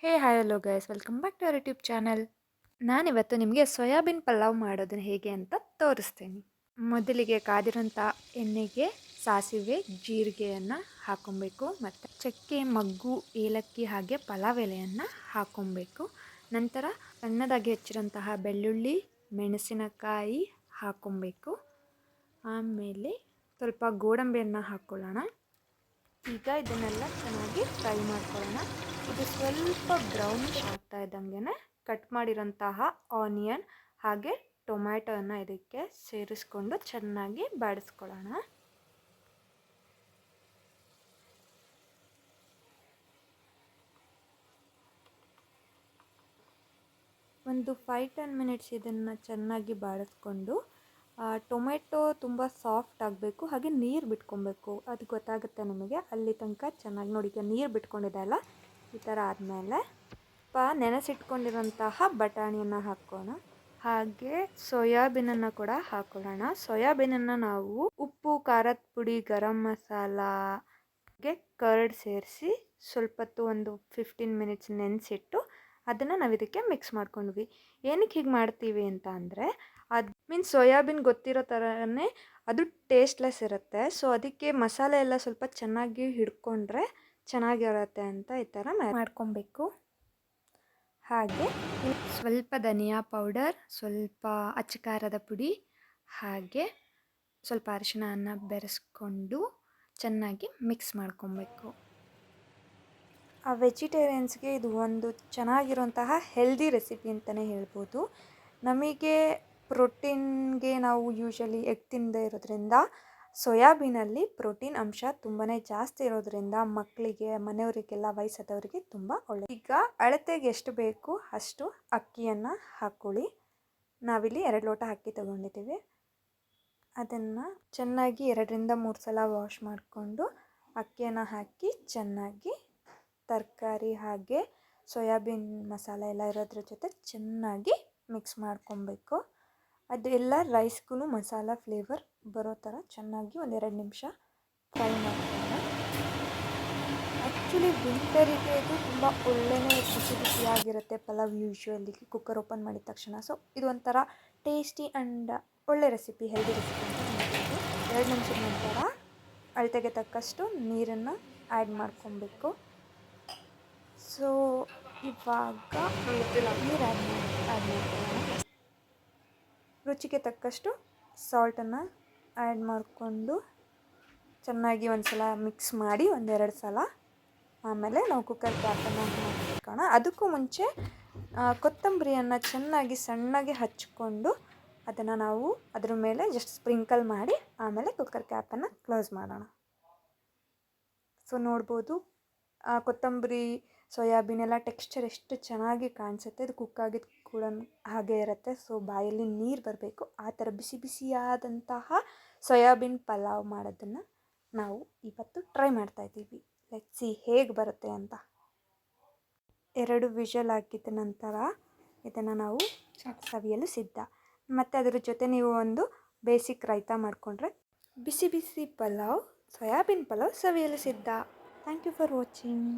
Hi hello guys, welcome back to our YouTube channel. ನಾನಿವತ್ತು ನಿಮಗೆ soybean pulao ಮಾಡೋದನ್ನು ಹೇಗೆ ಅಂತ ತೋರಿಸ್ತೀನಿ. ಮೊದಲಿಗೆ ಕಾದಿರೋಂಥ ಎಣ್ಣೆಗೆ ಸಾಸಿವೆ ಜೀರಿಗೆಯನ್ನು ಹಾಕ್ಕೊಬೇಕು, ಮತ್ತು ಚಕ್ಕೆ, ಮಗ್ಗು, ಏಲಕ್ಕಿ ಹಾಗೆ ಪಲಾವ್ ಎಲೆಯನ್ನು ಹಾಕ್ಕೊಬೇಕು. ನಂತರ ಸಣ್ಣದಾಗಿ ಹೆಚ್ಚಿರೋಂತಹ ಬೆಳ್ಳುಳ್ಳಿ, ಮೆಣಸಿನಕಾಯಿ ಹಾಕ್ಕೊಬೇಕು. ಆಮೇಲೆ ಸ್ವಲ್ಪ ಗೋಡಂಬಿಯನ್ನು ಹಾಕ್ಕೊಳ್ಳೋಣ. ಈಗ ಇದನ್ನೆಲ್ಲ ಚೆನ್ನಾಗಿ ಫ್ರೈ ಮಾಡ್ಕೊಳ್ಳೋಣ. ಇದು ಸ್ವಲ್ಪ ಬ್ರೌನಿಶ್ ಆಗ್ತಾ ಇದ್ದಂಗೆ ಕಟ್ ಮಾಡಿರೋಂತಹ ಆನಿಯನ್ ಹಾಗೆ ಟೊಮ್ಯಾಟೋನ ಇದಕ್ಕೆ ಸೇರಿಸ್ಕೊಂಡು ಚೆನ್ನಾಗಿ ಬಾಡಿಸ್ಕೊಳ್ಳೋಣ. ಒಂದು 5-10 ಮಿನಿಟ್ಸ್ ಇದನ್ನು ಚೆನ್ನಾಗಿ ಬಾಡಿಸ್ಕೊಂಡು, ಟೊಮೆಟೊ ತುಂಬ ಸಾಫ್ಟ್ ಆಗಬೇಕು, ಹಾಗೆ ನೀರು ಬಿಟ್ಕೊಬೇಕು. ಅದು ಗೊತ್ತಾಗುತ್ತೆ ನಿಮಗೆ. ಅಲ್ಲಿ ತನಕ ಚೆನ್ನಾಗಿ ನೋಡಿ, ಈಗ ನೀರು ಬಿಟ್ಕೊಂಡಿದೆ ಅಲ್ಲ, ಈ ಥರ ಆದಮೇಲೆ ನೆನೆಸಿಟ್ಕೊಂಡಿರೋಂತಹ ಬಟಾಣಿಯನ್ನು ಹಾಕೋಣ. ಹಾಗೆ ಸೋಯಾಬೀನನ್ನು ಕೂಡ ಹಾಕೊಳ್ಳೋಣ. ಸೋಯಾಬೀನನ್ನು ನಾವು ಉಪ್ಪು, ಖಾರದ ಪುಡಿ, ಗರಂ ಮಸಾಲಾಗೆ ಕರ್ಡ್ ಸೇರಿಸಿ ಸ್ವಲ್ಪ ಹೊತ್ತು ಒಂದು 15 ಮಿನಿಟ್ಸ್ ನೆನೆಸಿಟ್ಟು ಅದನ್ನು ನಾವು ಇದಕ್ಕೆ ಮಿಕ್ಸ್ ಮಾಡ್ಕೊಂಡ್ವಿ. ಏನಕ್ಕೆ ಹೀಗೆ ಮಾಡ್ತೀವಿ ಅಂತ ಅಂದರೆ, ಅದು ಸೋಯಾಬೀನ್ ಗೊತ್ತಿರೋ ಥರನೇ ಅದು ಟೇಸ್ಟ್ಲೆಸ್ ಇರುತ್ತೆ. ಸೊ ಅದಕ್ಕೆ ಮಸಾಲೆ ಎಲ್ಲ ಸ್ವಲ್ಪ ಚೆನ್ನಾಗಿ ಹಿಡ್ಕೊಂಡ್ರೆ ಚೆನ್ನಾಗಿರುತ್ತೆ ಅಂತ ಈ ಥರ ಮಾಡ್ಕೊಬೇಕು. ಹಾಗೆ ಸ್ವಲ್ಪ ಧನಿಯಾ ಪೌಡರ್, ಸ್ವಲ್ಪ ಅಚ್ಚ ಖಾರದ ಪುಡಿ, ಹಾಗೆ ಸ್ವಲ್ಪ ಅರಿಶಿಣವನ್ನು ಬೆರೆಸ್ಕೊಂಡು ಚೆನ್ನಾಗಿ ಮಿಕ್ಸ್ ಮಾಡ್ಕೊಬೇಕು. ವೆಜಿಟೇರಿಯನ್ಸ್ಗೆ ಇದು ಒಂದು ಚೆನ್ನಾಗಿರುವಂತಹ ಹೆಲ್ದಿ ರೆಸಿಪಿ ಅಂತಲೇ ಹೇಳ್ಬೋದು. ನಮಗೆ ಪ್ರೋಟೀನ್ಗೆ ನಾವು ಯೂಶಲಿ ಎಗ್ ತಿನ್ನದೇ ಇರೋದ್ರಿಂದ ಸೋಯಾಬೀನಲ್ಲಿ ಪ್ರೋಟೀನ್ ಅಂಶ ತುಂಬಾ ಜಾಸ್ತಿ ಇರೋದ್ರಿಂದ ಮಕ್ಕಳಿಗೆ, ಮನೆಯವರಿಗೆಲ್ಲ, ವಯಸ್ಸಾದವರಿಗೆ ತುಂಬ ಒಳ್ಳೆಯದು. ಈಗ ಅಳತೆಗೆ ಎಷ್ಟು ಬೇಕು ಅಷ್ಟು ಅಕ್ಕಿಯನ್ನು ಹಾಕ್ಕೊಳ್ಳಿ. ನಾವಿಲ್ಲಿ 2 ಲೋಟ ಅಕ್ಕಿ ತೊಗೊಂಡಿದ್ದೀವಿ. ಅದನ್ನು ಚೆನ್ನಾಗಿ 2-3 ಸಲ ವಾಶ್ ಮಾಡಿಕೊಂಡು ಅಕ್ಕಿಯನ್ನು ಹಾಕಿ ಚೆನ್ನಾಗಿ ತರಕಾರಿ ಹಾಗೆ ಸೋಯಾಬೀನ್ ಮಸಾಲೆ ಎಲ್ಲ ಇರೋದ್ರ ಜೊತೆ ಚೆನ್ನಾಗಿ ಮಿಕ್ಸ್ ಮಾಡ್ಕೊಬೇಕು. ಅದು ಎಲ್ಲ ರೈಸ್ಗೂ ಮಸಾಲ ಫ್ಲೇವರ್ ಬರೋ ಥರ ಚೆನ್ನಾಗಿ 1-2 ನಿಮಿಷ ಫ್ರೈ ಮಾಡ್ಕೊಳ್ಳೋಣ. ಆ್ಯಕ್ಚುಲಿ ವಿಂಟರಿಗೆ ಇದು ತುಂಬ ಒಳ್ಳೆಯೇ ಬಿಸಿ ಬಿಸಿಯಾಗಿರುತ್ತೆ ಪಲಾವ್ ಯೂಶ್ವಲಿ ಕುಕ್ಕರ್ ಓಪನ್ ಮಾಡಿದ ತಕ್ಷಣ. ಸೊ ಇದು ಒಂಥರ ಟೇಸ್ಟಿ ಆ್ಯಂಡ್ ಒಳ್ಳೆ ರೆಸಿಪಿ, ಹೆಲ್ದಿ ರೆಸಿಪಿ ಅಂತ ಹೇಳ್ಬೋದು. 2 ನಿಮಿಷದ ನಂತರ ಅಳತೆಗೆ ತಕ್ಕಷ್ಟು ನೀರನ್ನು ಆ್ಯಡ್ ಮಾಡ್ಕೊಬೇಕು. ಸೊ ಇವಾಗ ನೀರು ಆ್ಯಡ್ ಮಾಡ್ಕೊಳ್ಳೋಣ. ರುಚಿಗೆ ತಕ್ಕಷ್ಟು ಸಾಲ್ಟನ್ನು ಆ್ಯಡ್ ಮಾಡಿಕೊಂಡು ಚೆನ್ನಾಗಿ ಒಂದು ಸಲ ಮಿಕ್ಸ್ ಮಾಡಿ 1-2 ಸಲ ಆಮೇಲೆ ನಾವು ಕುಕ್ಕರ್ ಕ್ಯಾಪನ್ನು ಹಾಕೋಣ. ಅದಕ್ಕೂ ಮುಂಚೆ ಕೊತ್ತಂಬರಿಯನ್ನು ಚೆನ್ನಾಗಿ ಸಣ್ಣಗೆ ಹಚ್ಕೊಂಡು ಅದನ್ನು ನಾವು ಅದ್ರ ಮೇಲೆ ಜಸ್ಟ್ ಸ್ಪ್ರಿಂಕಲ್ ಮಾಡಿ ಆಮೇಲೆ ಕುಕ್ಕರ್ ಕ್ಯಾಪನ್ನು ಕ್ಲೋಸ್ ಮಾಡೋಣ. ಸೊ ನೋಡ್ಬೋದು, ಕೊತ್ತಂಬರಿ, ಸೋಯಾಬೀನ್ ಎಲ್ಲ ಟೆಕ್ಸ್ಚರ್ ಎಷ್ಟು ಚೆನ್ನಾಗಿ ಕಾಣಿಸುತ್ತೆ. ಇದು ಕುಕ್ಕಾಗಿದ್ದು ಕೂಡ ಹಾಗೆ ಇರುತ್ತೆ. ಸೊ ಬಾಯಲ್ಲಿ ನೀರು ಬರಬೇಕು. ಆ ಥರ ಬಿಸಿ ಬಿಸಿಯಾದಂತಹ ಸೋಯಾಬೀನ್ ಪಲಾವ್ ಮಾಡೋದನ್ನು ನಾವು ಇವತ್ತು ಟ್ರೈ ಮಾಡ್ತಾಯಿದ್ದೀವಿ. ಲೆಟ್ಸ್ ಸಿ ಹೇಗೆ ಬರುತ್ತೆ ಅಂತ. 2 ವಿಷಲ್ ಹಾಕಿದ ನಂತರ ಇದನ್ನು ನಾವು ಸವಿಯಲು ಸಿದ್ಧ. ಮತ್ತು ಅದರ ಜೊತೆ ನೀವು ಒಂದು ಬೇಸಿಕ್ ರೈತ ಮಾಡಿಕೊಂಡ್ರೆ ಬಿಸಿ ಬಿಸಿ ಪಲಾವ್, ಸೋಯಾಬೀನ್ ಪಲಾವ್ ಸವಿಯಲು ಸಿದ್ಧ. Thank you for watching.